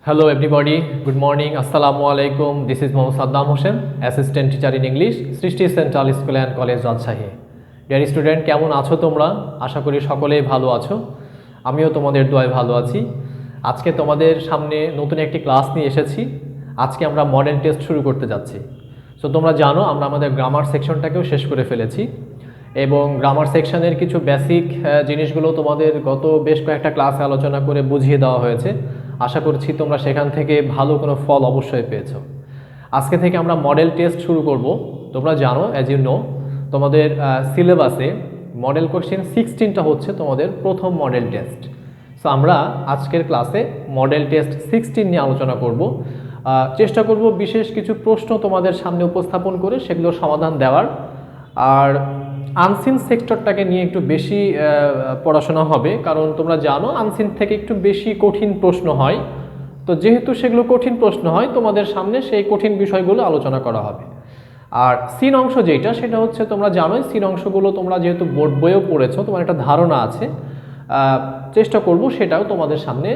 Hello everybody, good morning, Assalamu alaikum. This is Mohammad Saddam Hossein, Assistant Teacher in English, Srishti Central School and College Rajshahi. Dear student, কেমন আছো তোমরা? আশা করি সকলেই ভালো আছো। আমিও তোমাদের দোয়ায় ভালো আছি। আজকে তোমাদের সামনে নতুন একটি ক্লাস নিয়ে এসেছি। আজকে আমরা মডেল টেস্ট শুরু করতে যাচ্ছি। সো তোমরা জানো আমরা আমাদের গ্রামার সেকশনটাকেও শেষ করে ফেলেছি এবং গ্রামার সেকশনের কিছু বেসিক জিনিসগুলো তোমাদের গত বেশ কয়েকটা ক্লাসে আলোচনা করে বুঝিয়ে দেওয়া হয়েছে। আশা করছি তোমরা সেখান থেকে ভালো কোনো ফল অবশ্যই পেয়েছো। আজকে থেকে আমরা মডেল টেস্ট শুরু করব। তোমরা জানো অ্যাজ ইউ নো তোমাদের সিলেবাসে মডেল কোশ্চেন 16টা হচ্ছে তোমাদের প্রথম মডেল টেস্ট। সো আমরা আজকের ক্লাসে মডেল টেস্ট 16 নিয়ে আলোচনা করব। চেষ্টা করব বিশেষ কিছু প্রশ্ন তোমাদের সামনে উপস্থাপন করে সেগুলোর সমাধান দেওয়ার। আর আনসিন সেক্টরটাকে নিয়ে একটু বেশি পড়াশোনা হবে, কারণ তোমরা জানো আনসিন থেকে একটু বেশি কঠিন প্রশ্ন হয়। তো যেহেতু সেগুলো কঠিন প্রশ্ন হয় তোমাদের সামনে সেই কঠিন বিষয়গুলো আলোচনা করা হবে। আর সিন অংশ যেটা সেটা হচ্ছে তোমরা জানোই সিন অংশগুলো তোমরা যেহেতু বোর্ড বইয়েও পড়েছো তোমার একটা ধারণা আছে। চেষ্টা করব সেটাও তোমাদের সামনে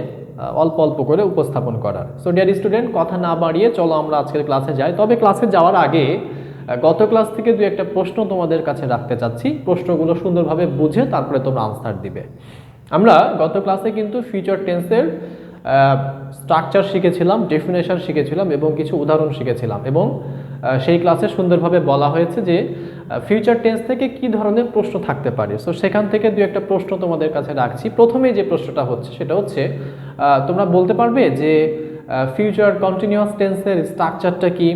অল্প অল্প করে উপস্থাপন করার। সো ডিয়ার স্টুডেন্ট, কথা না বাড়িয়ে চলো আমরা আজকের ক্লাসে যাই। তবে ক্লাসে যাওয়ার আগে গত ক্লাস থেকে দু একটা প্রশ্ন তোমাদের কাছে রাখতে চাচ্ছি। প্রশ্নগুলো সুন্দরভাবে বুঝে তারপরে তোমরা আনসার দিবে। আমরা গত ক্লাসে কিন্তু ফিউচার টেন্সের স্ট্রাকচার শিখেছিলাম, ডেফিনেশন শিখেছিলাম এবং কিছু উদাহরণ শিখেছিলাম এবং সেই ক্লাসে সুন্দরভাবে বলা হয়েছে যে ফিউচার টেন্স থেকে কি ধরনের প্রশ্ন থাকতে পারে। সো সেখান থেকে দু একটা প্রশ্ন তোমাদের কাছে রাখছি। প্রথমেই যে প্রশ্নটা হচ্ছে সেটা হচ্ছে তোমরা বলতে পারবে যে ফিউচার কন্টিনিউয়াস টেন্সের স্ট্রাকচারটা কি।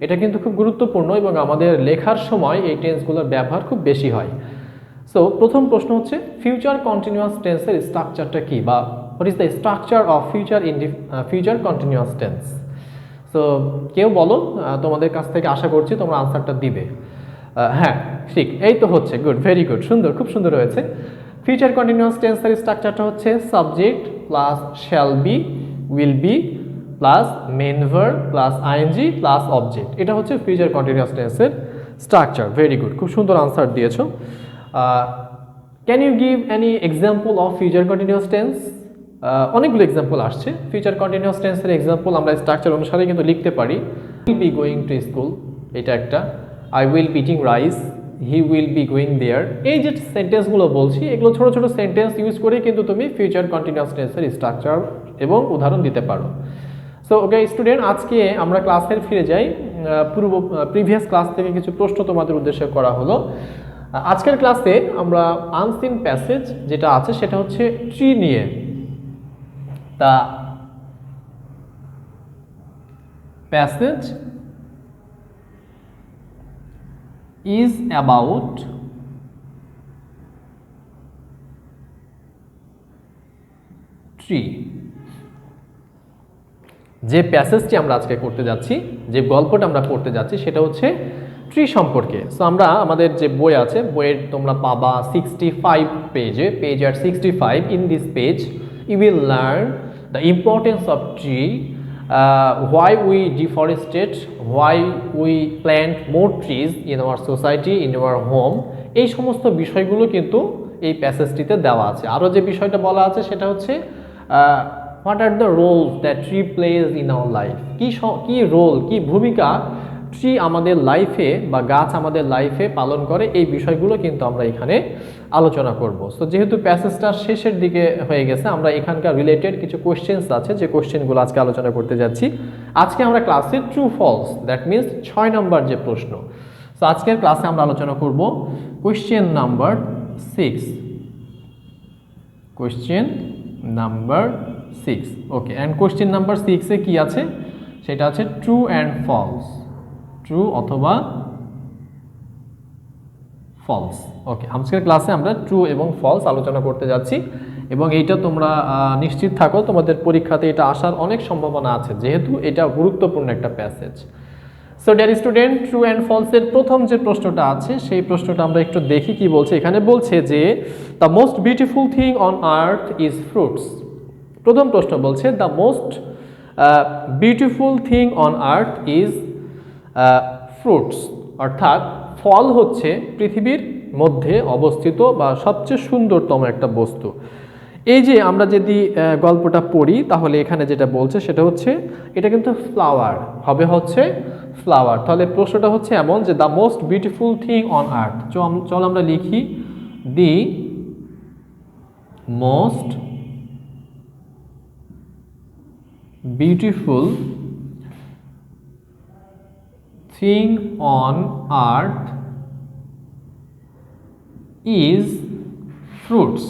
এটা কিন্তু খুব গুরুত্বপূর্ণ এবং আমাদের লেখার সময় এই টেন্সগুলোর ব্যবহার খুব বেশি হয়। সো প্রথম প্রশ্ন হচ্ছে ফিউচার কন্টিনিউয়াস টেন্সের স্ট্রাকচারটা কি, বা what is the structure of future in future continuous tense. So কেউ বলো, তোমাদের কাছ থেকে আশা করছি তোমরা আনসারটা দিবে। হ্যাঁ ঠিক, এই তো হচ্ছে, গুড, ভেরি গুড, সুন্দর, খুব সুন্দর হয়েছে। ফিউচার কন্টিনিউয়াস টেন্সের স্ট্রাকচারটা হচ্ছে subject plus shall be will be plus main verb plus ING plus object. এটা হচ্ছে ফিউচার কন্টিনিউয়াস টেন্সের স্ট্রাকচার। ভেরি গুড, খুব সুন্দর আনসার দিয়েছো। Can you give any example of future continuous tense? অনেকগুলো এক্সাম্পল আসছে। ফিউচার কন্টিনিউয়াস টেন্সের example আমরা স্ট্রাকচার অনুসারে কিন্তু লিখতে পারি। Will be going to school, এটা একটা। I will be eating rice, he will be going there. এই যে সেন্টেন্সগুলো বলছি এগুলো ছোটো ছোটো সেন্টেন্স ইউজ করে কিন্তু তুমি ফিউচার কন্টিনিউয়াস টেন্সের স্ট্রাকচার এবং উদাহরণ দিতে পারো। সো ওকে স্টুডেন্ট, আজকে আমরা ক্লাসের ফিরে যাই। প্রিভিয়াস ক্লাস থেকে কিছু প্রশ্ন তোমাদের উদ্দেশ্যে করা হলো। আজকের ক্লাসে আমরা আনসিন প্যাসেজ যেটা আছে সেটা হচ্ছে ট্রি নিয়ে। তা প্যাসেজ ইজ অ্যাবাউট ট্রি। যে প্যাসেজটি আমরা আজকে করতে যাচ্ছি, যে গল্পটা আমরা পড়তে যাচ্ছি সেটা হচ্ছে ট্রি সম্পর্কে। সো আমরা আমাদের যে বই আছে বইয়ের তোমরা পাবা 65 পেজে, page at 65। In this page you will learn the importance of tree, why we deforestate, why we plant more trees in our society, in our home। এই সমস্ত বিষয়গুলো কিন্তু এই প্যাসেজটিতে দেওয়া আছে। আরও যে বিষয়টা বলা আছে সেটা হচ্ছে what are the roles that tree plays in our life। কি রোল, কি ভূমিকা ট্রি আমাদের লাইফে বা গাছ আমাদের লাইফে পালন করে, এই বিষয়গুলো কিন্তু আমরা এখানে আলোচনা করব। সো যেহেতু প্যাসেজটা শেষের দিকে হয়ে গেছে, আমরা এখানকার রিলেটেড কিছু কোশ্চেন্স আছে যে কোশ্চেনগুলো আজকে আলোচনা করতে যাচ্ছি। আজকে আমরা ক্লাসে ট্রু ফলস, দ্যাট মিনস 6 নম্বর যে প্রশ্ন। সো আজকের ক্লাসে আমরা আলোচনা করব question number 6। Question number 6, okay. And question number 6-এ কি আছে সেটা আছে ট্রু অ্যান্ড ফলস, ট্রু অথবা ফলস। ওকে, আজকের ক্লাসে আমরা ট্রু এবং ফলস আলোচনা করতে যাচ্ছি এবং এইটা তোমরা নিশ্চিত থাকো তোমাদের পরীক্ষাতে এটা আসার অনেক সম্ভাবনা আছে যেহেতু এটা গুরুত্বপূর্ণ একটা passage. So dear student, true and ফলসের প্রথম যে প্রশ্নটা আছে সেই প্রশ্নটা আমরা একটু দেখি কি বলছে। এখানে বলছে যে the most beautiful thing on earth is fruits. প্রথম প্রশ্ন বলছে the most beautiful thing on earth is fruits, অর্থাৎ ফল হচ্ছে পৃথিবীর মধ্যে অবস্থিত বা সবচেয়ে সুন্দরতম একটা বস্তু। এই যে আমরা যদি গল্পটা পড়ি তাহলে এখানে যেটা বলছে সেটা হচ্ছে এটা কিন্তু ফ্লাওয়ার হবে, হচ্ছে ফ্লাওয়ার। তাহলে প্রশ্নটা হচ্ছে এমন যে the most beautiful thing on earth. চল আমরা লিখি the most beautiful thing on earth is fruits.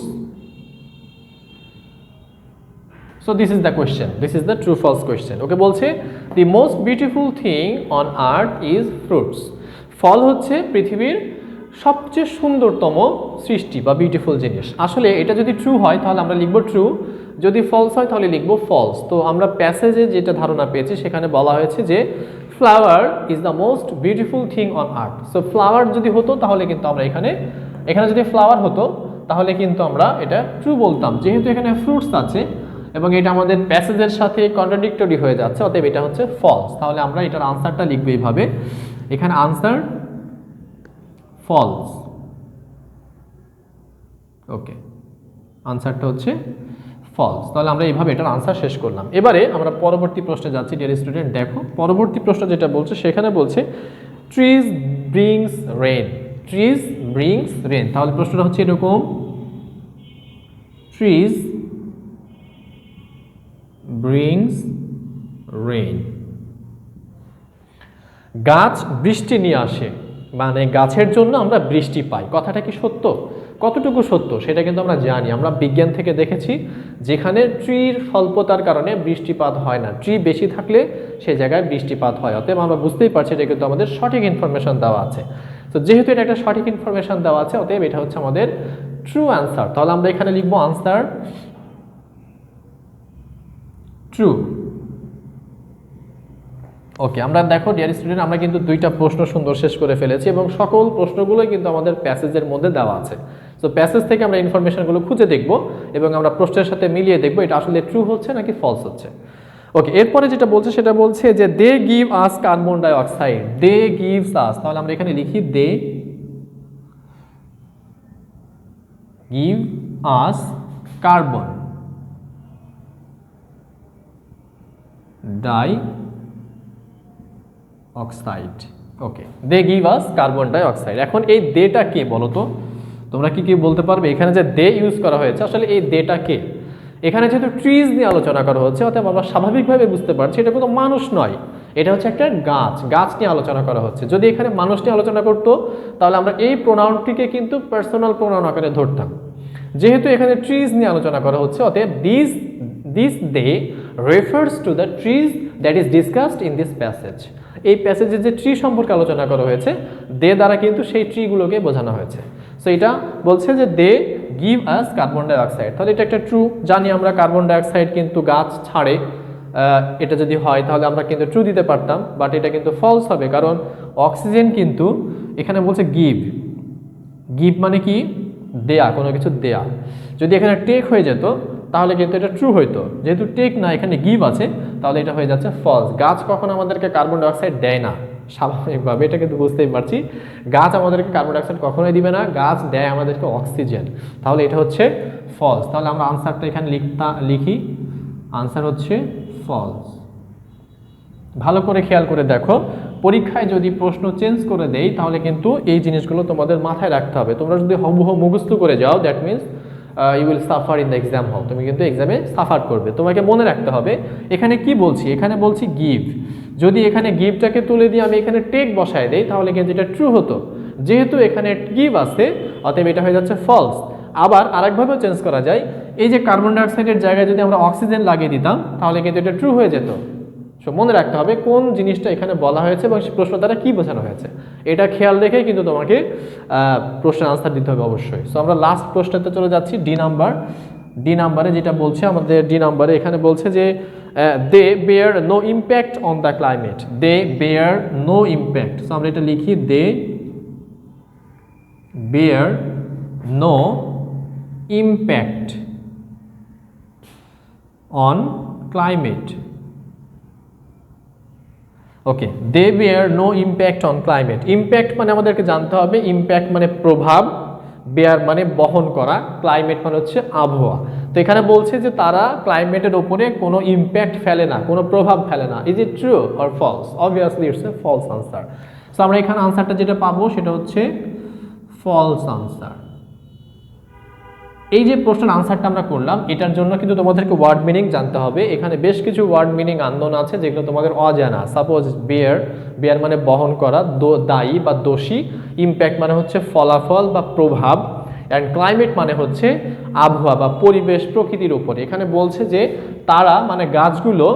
So this is the question, this is the true false question. Okay, বলছে the most beautiful thing on earth is fruits. ফল হচ্ছে পৃথিবীর সবচেয়ে সুন্দরতম সৃষ্টি বা beautiful জিনিস। আসলে এটা যদি ট্রু হয় তাহলে আমরা লিখব ট্রু, যদি ফলস হয় তাহলে লিখব ফলস। তো আমরা প্যাসেজে যেটা ধারণা পেয়েছি সেখানে বলা হয়েছে যে flower is the most beautiful thing on earth. So flower যদি হতো তাহলে কিন্তু আমরা এখানে যদি ফ্লাওয়ার হতো তাহলে কিন্তু আমরা এটা ট্রু বলতাম। যেহেতু এখানে ফ্রুটস আছে এবং এটা আমাদের প্যাসেজের সাথে কন্ট্রাডিক্টরি হয়ে যাচ্ছে, অতএব এটা হচ্ছে ফলস। তাহলে আমরা এটার আনসারটা লিখব এইভাবে, এখানে আনসার ফলস। ওকে, আনসারটা হচ্ছে ফলস। তাহলে আমরা এইভাবে এটার আনসার শেষ করলাম। এবারে আমরা পরবর্তী প্রশ্নে যাচ্ছি। ডিয়ার স্টুডেন্ট, দেখো পরবর্তী প্রশ্ন যেটা বলছে সেখানে বলছে trees brings rain. Trees brings rain. তাহলে প্রশ্নটা হচ্ছে এরকম, ট্রিজ ব্রিংস রেইন। গাছ বৃষ্টি নিয়ে আসে, মানে গাছের জন্য আমরা বৃষ্টি পাই। কথাটা কি সত্য? কতটুকু সত্য সেটা কিন্তু আমরা জানি, আমরা বিজ্ঞান থেকে দেখেছি যেখানে ট্রির স্বল্পতার কারণে বৃষ্টিপাত হয় না, ট্রি বেশি থাকলে সে জায়গায় বৃষ্টিপাত হয়। অতএব আমরা বুঝতেই পারছি এটা কিন্তু আমাদের সঠিক ইনফরমেশন দেওয়া আছে। তো যেহেতু এটা একটা সঠিক ইনফরমেশন দেওয়া আছে অতএব এটা হচ্ছে আমাদের ট্রু অ্যান্সার। তাহলে আমরা এখানে লিখবো আনসার ট্রু। ওকে, আমরা দেখো ডিয়ার স্টুডেন্ট, আমরা কিন্তু দুইটা প্রশ্ন সুন্দর শেষ করে ফেলেছি এবং সকল প্রশ্নগুলোই কিন্তু আমাদের প্যাসেজের মধ্যে দেওয়া আছে। সো প্যাসেজ থেকে আমরা ইনফরমেশনগুলো খুঁজে দেখব এবং আমরা প্রশ্নের সাথে মিলিয়ে দেখব এটা আসলে ট্রু হচ্ছে নাকি ফলস হচ্ছে। ওকে, এরপরে যেটা বলছে সেটা বলছে যে they give us carbon dioxide. They gives us, তাহলে আমরা এখানে লিখি they give us carbon dioxide. Okay, they give us carbon dioxide. এখন এই দেটা কে বলো তো? তোমরা কি বলতে পারবে? এখানে যে দে ইউজ করা হয়েছে আসলে এই দেটা কে? এখানে যেহেতু ট্রিজ নিয়ে আলোচনা করা হচ্ছে অতএব আমরা স্বাভাবিকভাবে বুঝতে পারছি এটা কোনো মানুষ নয়, এটা হচ্ছে একটা গাছ নিয়ে আলোচনা করা হচ্ছে। যদি এখানে মানুষ নিয়ে আলোচনা করতো তাহলে আমরা এই প্রোনাউনটিকে কিন্তু পার্সোনাল প্রোনাউন আকারে ধরতাম। যেহেতু এখানে ট্রিজ নিয়ে আলোচনা করা হচ্ছে অতএব this they refers to the trees that is discussed in this passage. এই প্যাসেজে যে ট্রি সম্পর্কে আলোচনা করা হয়েছে দে দ্বারা কিন্তু সেই ট্রিগুলোকে বোঝানো হয়েছে। সো এটা বলছে যে they give us carbon dioxide. তাহলে এটা একটা ট্রু। জানি আমরা কার্বন ডাই অক্সাইড কিন্তু গাছ ছাড়ে, এটা যদি হয় তাহলে আমরা কিন্তু ট্রু দিতে পারতাম, বাট এটা কিন্তু ফলস হবে কারণ অক্সিজেন কিন্তু এখানে বলছে গিভ। গিভ মানে কি? দেয়া, কোনো কিছু দেয়া। যদি এখানে টেক হয়ে যেত তাহলে কিন্তু এটা ট্রু হইতো। যেহেতু টেক না, এখানে গিভ আছে, তাহলে এটা হয়ে যাচ্ছে ফলস। গাছ কখনো আমাদেরকে কার্বন ডাই অক্সাইড দেয় না স্বাভাবিকভাবে, এটা কিন্তু বুঝতেই পারছি। গাছ আমাদেরকে কার্বন ডাই অক্সাইড কখনোই দিবে না, গাছ দেয় আমাদেরকে অক্সিজেন। তাহলে এটা হচ্ছে ফলস। তাহলে আমরা আনসারটা এখানে লিখি, আনসার হচ্ছে ফলস। ভালো করে খেয়াল করে দেখো, পরীক্ষায় যদি প্রশ্ন চেঞ্জ করে দেই তাহলে কিন্তু এই জিনিসগুলো তোমাদের মাথায় রাখতে হবে। তোমরা যদি হুবহু মুখস্থ করে যাও that means you will suffer in the exam hall. তুমি কিন্তু এক্সামে সাফার করবে। তোমাকে মনে রাখতে হবে এখানে কি বলছি, এখানে বলছি গিভ। যদি এখানে গিভটাকে তুলে দিয়ে আমি এখানে টেক বসায় দেই তাহলে কিন্তু এটা ট্রু হতো। যেহেতু এখানে গিভ আছে অতএব এটা হয়ে যাচ্ছে ফলস। আবার আরেকভাবেও চেঞ্জ করা যায়, এই যে কার্বন ডাইঅক্সাইডের জায়গায় যদি আমরা অক্সিজেন লাগিয়ে দিতাম তাহলে কিন্তু এটা ট্রু হয়ে যেত। সো মনে রাখতে হবে কোন জিনিসটা এখানে বলা হয়েছে এবং প্রশ্ন দ্বারা কী বোঝানো হয়েছে, এটা খেয়াল রেখেই কিন্তু তোমাকে প্রশ্নের আনসার দিতে হবে অবশ্যই। সো আমরা লাস্ট প্রশ্নতে চলে যাচ্ছি, ডি নাম্বারে যেটা বলছে আমাদের ডি নাম্বারে এখানে বলছে যে the bear no impact on the climate. The bear no impact. So আমরা এটা লিখি the bear no impact on climate. Okay, the bear no impact on climate. Impact মানে আমাদেরকে জানতে হবে, ইম্প্যাক্ট মানে প্রভাব, বেয়ার মানে বহন করা, ক্লাইমেট মানে হচ্ছে আবহাওয়া। তো এখানে বলছে যে তারা ক্লাইমেটের উপরে কোনো ইম্প্যাক্ট ফেলে না, কোনো প্রভাব ফেলে না। Is it true or false? Obviously it's a false answer. So আমরা এখানে আনসারটা যেটা পাবো সেটা হচ্ছে ফলস আনসার। এই যে প্রশ্নের আনসারটা আমরা করলাম, এটার জন্য কিন্তু তোমাদেরকে ওয়ার্ড মিনিং জানতে হবে। এখানে বেশ কিছু ওয়ার্ড মিনিং আননোন আছে যেগুলো তোমাদের অজানা। সাপোজ বেয়ার মানে বহন করা, দায়ী বা দোষী, ইম্প্যাক্ট মানে হচ্ছে ফলাফল বা প্রভাব, অ্যান্ড ক্লাইমেট মানে হচ্ছে আবহাওয়া বা পরিবেশ, প্রকৃতির উপরে। এখানে বলছে যে তারা মানে গাছগুলো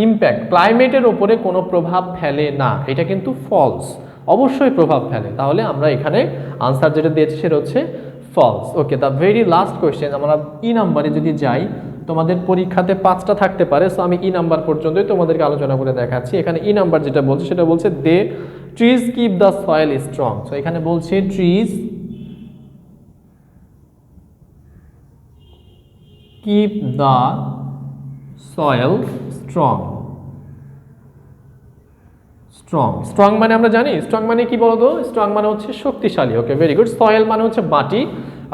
ইম্প্যাক্ট ক্লাইমেটের ওপরে কোনো প্রভাব ফেলে না, এটা কিন্তু ফলস। অবশ্যই প্রভাব ফেলে। তাহলে আমরা এখানে আনসার যেটা দিয়েছি সেটা হচ্ছে false. Okay, the very last question, আমরা নাম্বারে যদি যাই, তোমাদের পরীক্ষাতে 5টা থাকতে পারে। সো আমি নাম্বার পর্যন্তই তোমাদেরকে আলোচনা করে দেখাচ্ছি। এখানে নাম্বার যেটা বলছে সেটা বলছে the trees keep the soil strong. So এখানে বলছে trees keep the soil strong. Strong মানে আমরা জানি স্ট্রং মানে কি বলতো? স্ট্রং মানে হচ্ছে শক্তিশালী। ওকে, ভেরি গুড। সয়েল মানে হচ্ছে মাটি,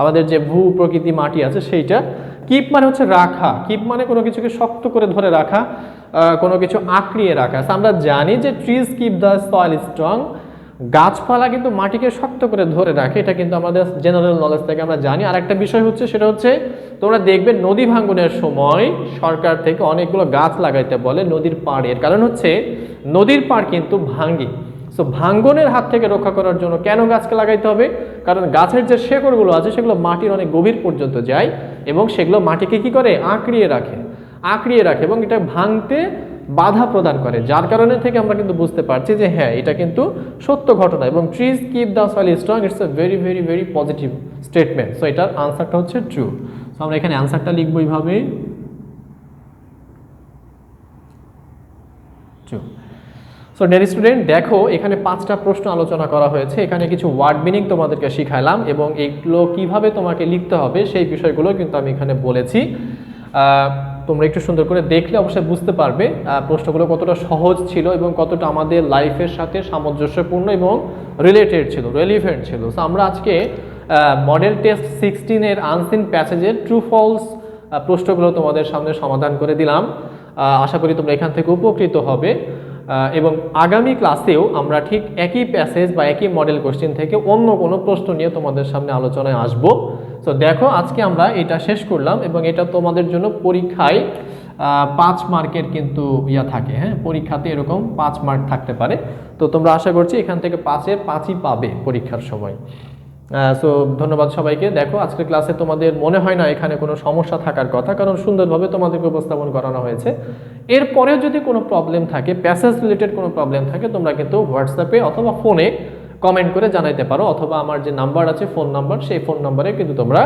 আমাদের যে ভূ প্রকৃতি মাটি আছে সেইটা। কিপ মানে হচ্ছে রাখা, কিপ মানে কোনো কিছুকে শক্ত করে ধরে রাখা, কোনো কিছু আঁকড়িয়ে রাখা। আমরা জানি যে trees keep the soil strong, গাছপালা কিন্তু মাটিকে শক্ত করে ধরে রাখে, এটা কিন্তু আমাদের জেনারেল নলেজ থেকে আমরা জানি। আর একটা বিষয় হচ্ছে সেটা হচ্ছে তোমরা দেখবে নদী ভাঙ্গনের সময় সরকার থেকে অনেকগুলো গাছ লাগাইতে বলে নদীর পাড়ের, কারণ হচ্ছে নদীর পাড় কিন্তু ভাঙ্গে। সো ভাঙ্গনের হাত থেকে রক্ষা করার জন্য কেন গাছকে লাগাইতে হবে? কারণ গাছের যে শেকড়গুলো আছে সেগুলো মাটির অনেক গভীর পর্যন্ত যায় এবং সেগুলো মাটিকে কি করে? আঁকড়িয়ে রাখে এবং এটা ভাঙতে বাধা প্রদান করে। যার কারণে থেকে আমরা কিন্তু বুঝতে পারছি যে হ্যাঁ, এটা কিন্তু সত্য ঘটনা। এবং trees keep the soil strong, it's a very very very positive statement. So এটার আনসারটা হচ্ছে ট্রু। সো আমরা এখানে আনসারটা লিখবো এইভাবে, ট্রু। সো ডিয়ার স্টুডেন্ট, দেখো এখানে 5টা প্রশ্ন আলোচনা করা হয়েছে। এখানে কিছু ওয়ার্ড মিনিং তোমাদেরকে শিখাইলাম এবং এইগুলো কিভাবে তোমাকে লিখতে হবে সেই বিষয়গুলো কিন্তু আমি এখানে বলেছি। তোমরা একটু সুন্দর করে দেখলে অবশ্যই বুঝতে পারবে প্রশ্নগুলো কতটা সহজ ছিল এবং কতটা আমাদের লাইফের সাথে সামঞ্জস্যপূর্ণ এবং রেলিভেন্ট ছিল। সো আমরা আজকে মডেল টেস্ট 16-এর আনসিন প্যাসেজের ট্রু ফলস প্রশ্নগুলো তোমাদের সামনে সমাধান করে দিলাম। আশা করি তোমরা এখান থেকে উপকৃত হবে এবং আগামী ক্লাসেও আমরা ঠিক একই প্যাসেজ বা একই মডেল কোশ্চেন থেকে অন্য কোনো প্রশ্ন নিয়ে তোমাদের সামনে আলোচনায় আসব। সো দেখো আজকে আমরা এটা শেষ করলাম এবং এটা তোমাদের জন্য পরীক্ষায় 5 মার্কের কিন্তু থাকে। হ্যাঁ, পরীক্ষাতে এরকম 5 মার্ক থাকতে পারে। তো তোমরা আশা করছি এখান থেকে 5-এর 5ই পাবে পরীক্ষার সময়। সো ধন্যবাদ সবাইকে। দেখো আজকের ক্লাসে তোমাদের মনে হয় না এখানে কোনো সমস্যা থাকার কথা, কারণ সুন্দরভাবে তোমাদেরকে উপস্থাপন করানো হয়েছে। এরপরেও যদি কোনো প্রবলেম থাকে, প্যাসেজ রিলেটেড কোনো প্রবলেম থাকে, তোমরা কিন্তু হোয়াটসঅ্যাপে অথবা ফোনে কমেন্ট করে জানাইতে পারো, অথবা আমার যে নাম্বার আছে ফোন নাম্বার, সেই ফোন নাম্বারে কিন্তু তোমরা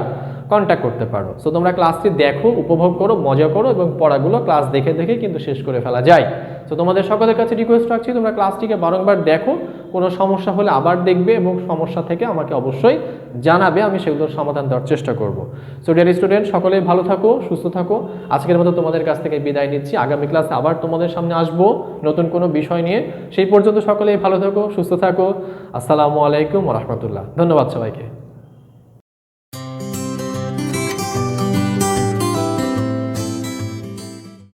কন্ট্যাক্ট করতে পারো। সো তোমরা ক্লাসটি দেখো, উপভোগ করো, মজা করো এবং পড়াগুলো ক্লাস দেখে দেখে কিন্তু শেষ করে ফেলা যায়। সো তোমাদের সকলের কাছে রিকোয়েস্ট রাখছি তোমরা ক্লাসটিকে বারংবার দেখো, কোনো সমস্যা হলে আবার দেখবে এবং সমস্যা থেকে আমাকে অবশ্যই জানাবে, আমি সেগুলোর সমাধান দেওয়ার চেষ্টা করব। সো ডিয়ার স্টুডেন্ট, সকলেই ভালো থাকো, সুস্থ থাকো। আজকের মতো তোমাদের কাছ থেকে বিদায় নিচ্ছি। আগামী ক্লাসে আবার তোমাদের সামনে আসবো নতুন কোনো বিষয় নিয়ে। সেই পর্যন্ত সকলেই ভালো থাকো, সুস্থ থাকো। আসসালামু আলাইকুম ওয়া রাহমাতুল্লাহ। ধন্যবাদ সবাইকে।